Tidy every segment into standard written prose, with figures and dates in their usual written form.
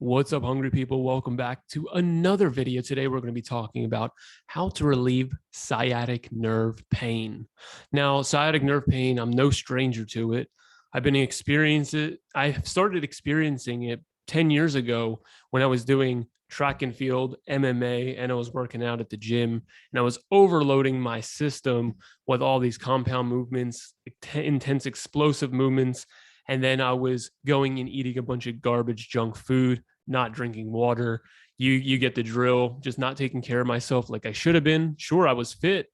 What's up, hungry people? Welcome back to another video. Today, we're going to be talking about how to relieve sciatic nerve pain. Now, sciatic nerve pain, I'm no stranger to it. I've been experiencing it. I started experiencing it 10 years ago when I was doing track and field, MMA, and I was working out at the gym, and I was overloading my system with all these compound movements, intense explosive movements. And then I was going and eating a bunch of garbage junk food, not drinking water. You get the drill, just not taking care of myself like I should have been. Sure, I was fit.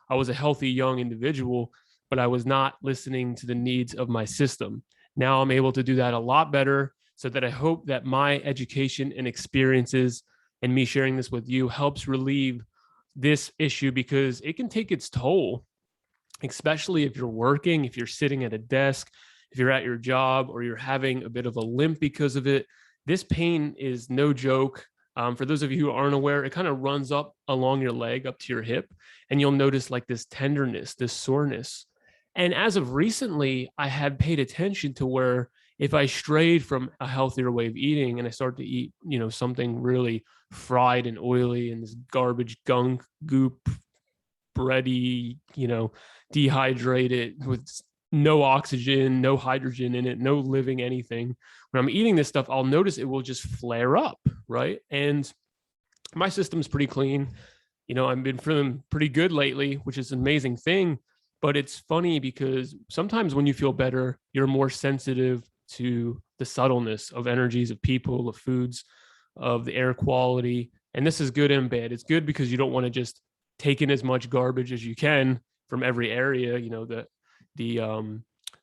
I was a healthy young individual, but I was not listening to the needs of my system. Now I'm able to do that a lot better, so that I hope that my education and experiences and me sharing this with you helps relieve this issue, because it can take its toll, especially if you're working, if you're sitting at a desk, if you're at your job, or you're having a bit of a limp because of it. This pain is no joke. For those of you who aren't aware, it kind of runs up along your leg up to your hip, and you'll notice like this tenderness, this soreness. And as of recently, I had paid attention to where if I strayed from a healthier way of eating and I started to eat, something really fried and oily and this garbage gunk goop, bready, dehydrated with no oxygen, no hydrogen in it, no living anything. When I'm eating this stuff, I'll notice it will just flare up, right? And my system's pretty clean. I've been feeling pretty good lately, which is an amazing thing. But it's funny because sometimes when you feel better, you're more sensitive to the subtleness of energies of people, of foods, of the air quality. And this is good and bad. It's good because you don't want to just take in as much garbage as you can from every area, the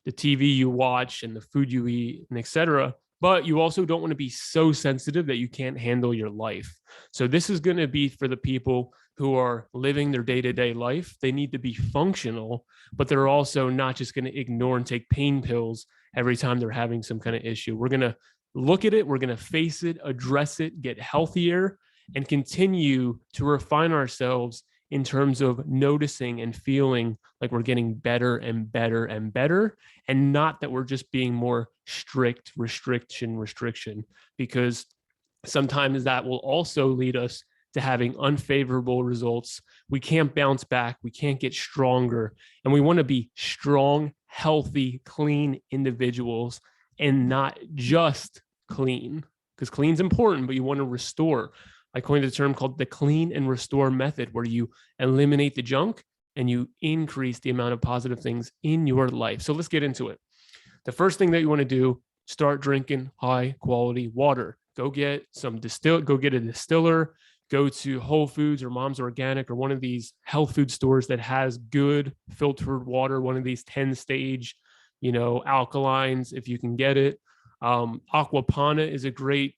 TV you watch and the food you eat, and etc. But you also don't want to be so sensitive that you can't handle your life. So this is going to be for the people who are living their day-to-day life. They need to be functional, but they're also not just going to ignore and take pain pills every time they're having some kind of issue. We're going to look at it, we're going to face it, address it, get healthier, and continue to refine ourselves in terms of noticing and feeling like we're getting better and better and better, and not that we're just being more strict, restriction, because sometimes that will also lead us to having unfavorable results. We can't bounce back, we can't get stronger, and we want to be strong, healthy, clean individuals, and not just clean, because clean's important, but you want to restore. I coined a term called the clean and restore method, where you eliminate the junk and you increase the amount of positive things in your life. So let's get into it. The first thing that you want to do, start drinking high quality water. Go get a distiller, go to Whole Foods or Mom's Organic or one of these health food stores that has good filtered water, one of these 10-stage, alkalines, if you can get it. Aquapana is a great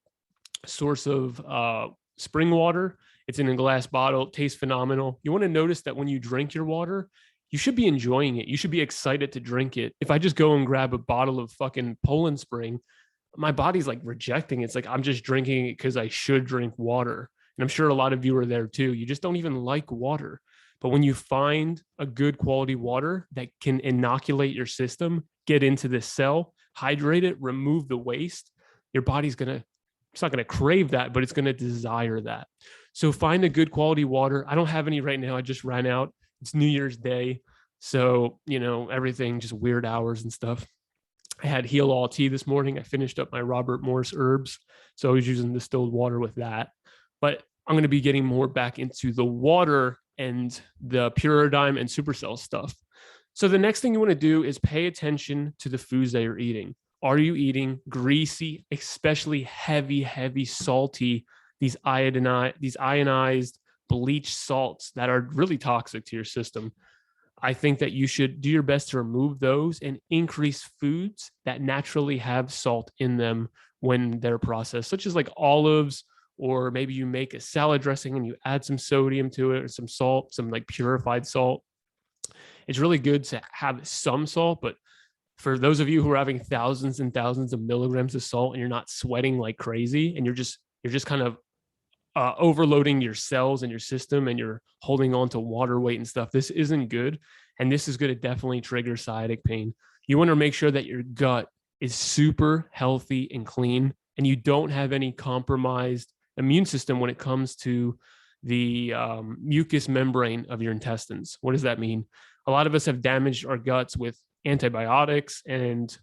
source of spring water. It's in a glass bottle. It tastes phenomenal. You want to notice that when you drink your water, you should be enjoying it. You should be excited to drink it. If I just go and grab a bottle of fucking Poland Spring, my body's like rejecting it. It's like I'm just drinking it because I should drink water. And I'm sure a lot of you are there too. You just don't even like water. But when you find a good quality water that can inoculate your system, get into the cell, hydrate it, remove the waste, your body's it's not going to crave that, but it's going to desire that. So find a good quality water. I don't have any right now. I just ran out. It's New Year's Day. So, everything just weird hours and stuff. I had Heal All tea this morning. I finished up my Robert Morris herbs. So I was using distilled water with that. But I'm going to be getting more back into the water and the Puridyme and Supercell stuff. So the next thing you want to do is pay attention to the foods that you're eating. Are you eating greasy, especially heavy, salty, these ionized bleached salts that are really toxic to your system? I think that you should do your best to remove those and increase foods that naturally have salt in them when they're processed, such as like olives, or maybe you make a salad dressing and you add some sodium to it or some salt, some like purified salt. It's really good to have some salt, but for those of you who are having thousands and thousands of milligrams of salt and you're not sweating like crazy, and you're just kind of overloading your cells and your system, and you're holding on to water weight and stuff, this isn't good. And this is going to definitely trigger sciatic pain. You want to make sure that your gut is super healthy and clean. and you don't have any compromised immune system when it comes to the mucous membrane of your intestines. What does that mean? A lot of us have damaged our guts with antibiotics and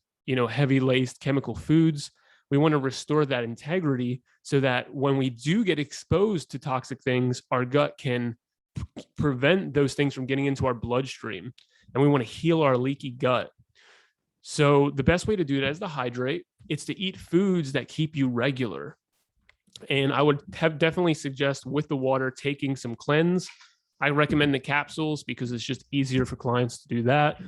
heavy laced chemical foods. We want to restore that integrity so that when we do get exposed to toxic things, our gut can prevent those things from getting into our bloodstream. And we want to heal our leaky gut. So the best way to do that is to hydrate. It's to eat foods that keep you regular. And I would definitely suggest with the water taking some cleanse. I recommend the capsules because it's just easier for clients to do that.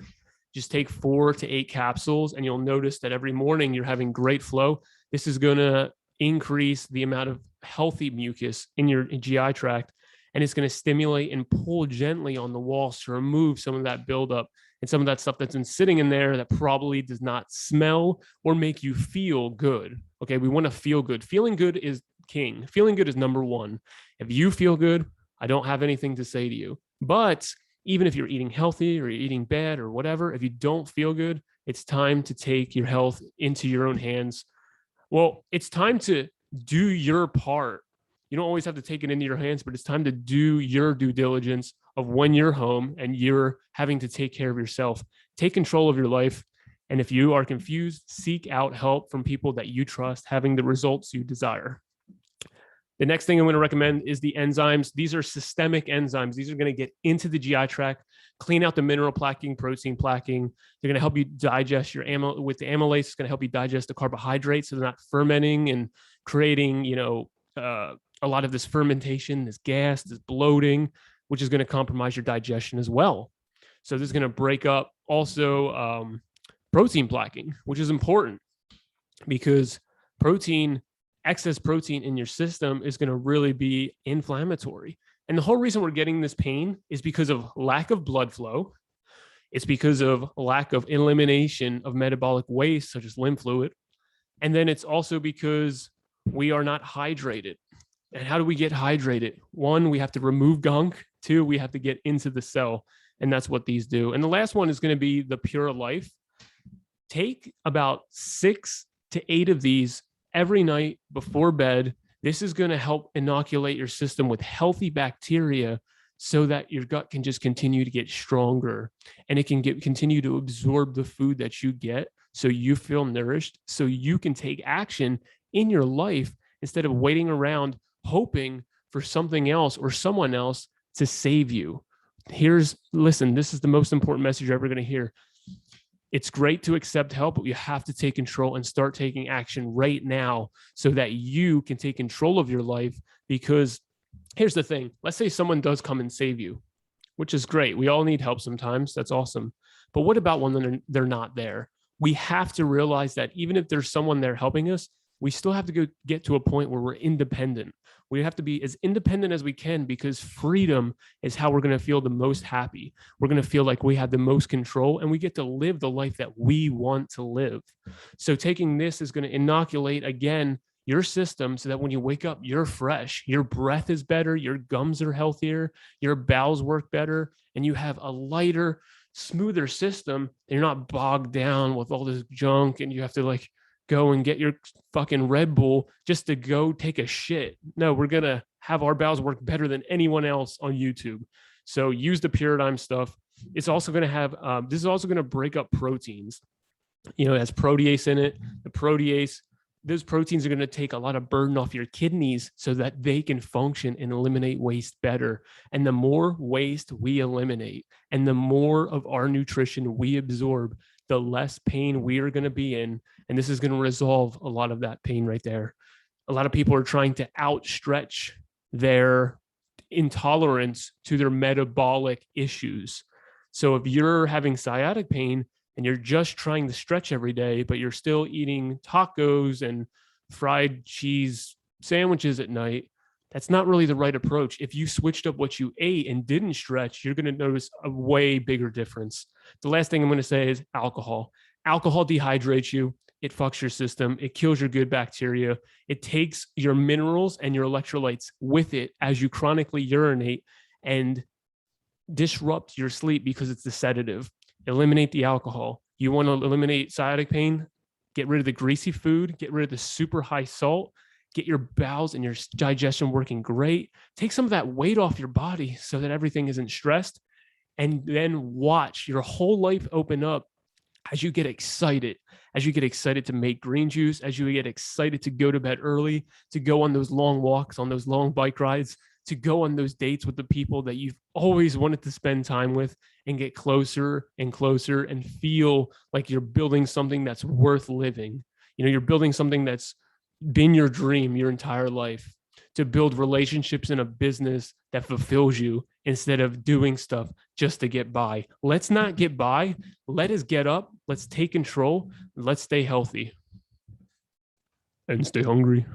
Just take 4 to 8 capsules, and you'll notice that every morning you're having great flow. This is going to increase the amount of healthy mucus in your GI tract, and it's going to stimulate and pull gently on the walls to remove some of that buildup and some of that stuff that's been sitting in there that probably does not smell or make you feel good. Okay, we want to feel good. Feeling good is king. Feeling good is number one. If you feel good, I don't have anything to say to you. But even if you're eating healthy or you're eating bad or whatever, if you don't feel good, it's time to take your health into your own hands. Well, it's time to do your part. You don't always have to take it into your hands, but it's time to do your due diligence of when you're home and you're having to take care of yourself. Take control of your life. And if you are confused, seek out help from people that you trust, having the results you desire. The next thing I'm going to recommend is the enzymes. These are systemic enzymes. These are going to get into the GI tract, clean out the mineral plaquing, protein plaquing. They're going to help you digest your with the amylase. It's going to help you digest the carbohydrates so they're not fermenting and creating, a lot of this fermentation, this gas, this bloating, which is going to compromise your digestion as well. So this is going to break up also protein plaquing, which is important because excess protein in your system is going to really be inflammatory. And the whole reason we're getting this pain is because of lack of blood flow. It's because of lack of elimination of metabolic waste, such as lymph fluid. And then it's also because we are not hydrated. And how do we get hydrated? 1, we have to remove gunk. 2, we have to get into the cell. And that's what these do. And the last one is going to be the Pure Life. Take about 6 to 8 of these every night before bed. This is going to help inoculate your system with healthy bacteria so that your gut can just continue to get stronger and it can continue to absorb the food that you get so you feel nourished, so you can take action in your life instead of waiting around hoping for something else or someone else to save you. Listen, this is the most important message you're ever going to hear. It's great to accept help, but you have to take control and start taking action right now so that you can take control of your life. Because here's the thing. Let's say someone does come and save you, which is great. We all need help sometimes. That's awesome. But what about when they're not there? We have to realize that even if there's someone there helping us, we still have to get to a point where we're independent. We have to be as independent as we can because freedom is how we're going to feel the most happy. We're going to feel like we have the most control and we get to live the life that we want to live. So taking this is going to inoculate, again, your system so that when you wake up, you're fresh. Your breath is better. Your gums are healthier. Your bowels work better. And you have a lighter, smoother system. You're not bogged down with all this junk and you have to go and get your fucking Red Bull just to go take a shit. No, we're going to have our bowels work better than anyone else on YouTube. So use the Paradigm stuff. It's also going to have, this is also going to break up proteins. It has protease in it. The protease, those proteins are going to take a lot of burden off your kidneys so that they can function and eliminate waste better. And the more waste we eliminate and the more of our nutrition we absorb, the less pain we are going to be in. And this is going to resolve a lot of that pain right there. A lot of people are trying to outstretch their intolerance to their metabolic issues. So if you're having sciatic pain and you're just trying to stretch every day, but you're still eating tacos and fried cheese sandwiches at night, that's not really the right approach. If you switched up what you ate and didn't stretch, you're going to notice a way bigger difference. The last thing I'm going to say is alcohol. Alcohol dehydrates you. It fucks your system. It kills your good bacteria. It takes your minerals and your electrolytes with it as you chronically urinate and disrupt your sleep because it's a sedative. Eliminate the alcohol. You want to eliminate sciatic pain? Get rid of the greasy food, get rid of the super high salt, get your bowels and your digestion working great. Take some of that weight off your body so that everything isn't stressed, and then watch your whole life open up as you get excited, to make green juice, as you get excited to go to bed early, to go on those long walks, on those long bike rides, to go on those dates with the people that you've always wanted to spend time with, and get closer and closer and feel like you're building something that's worth living. You're building something that's been your dream your entire life, to build relationships in a business that fulfills you instead of doing stuff just to get by. Let's not get by. Let us get up. Let's take control. Let's stay healthy and stay hungry.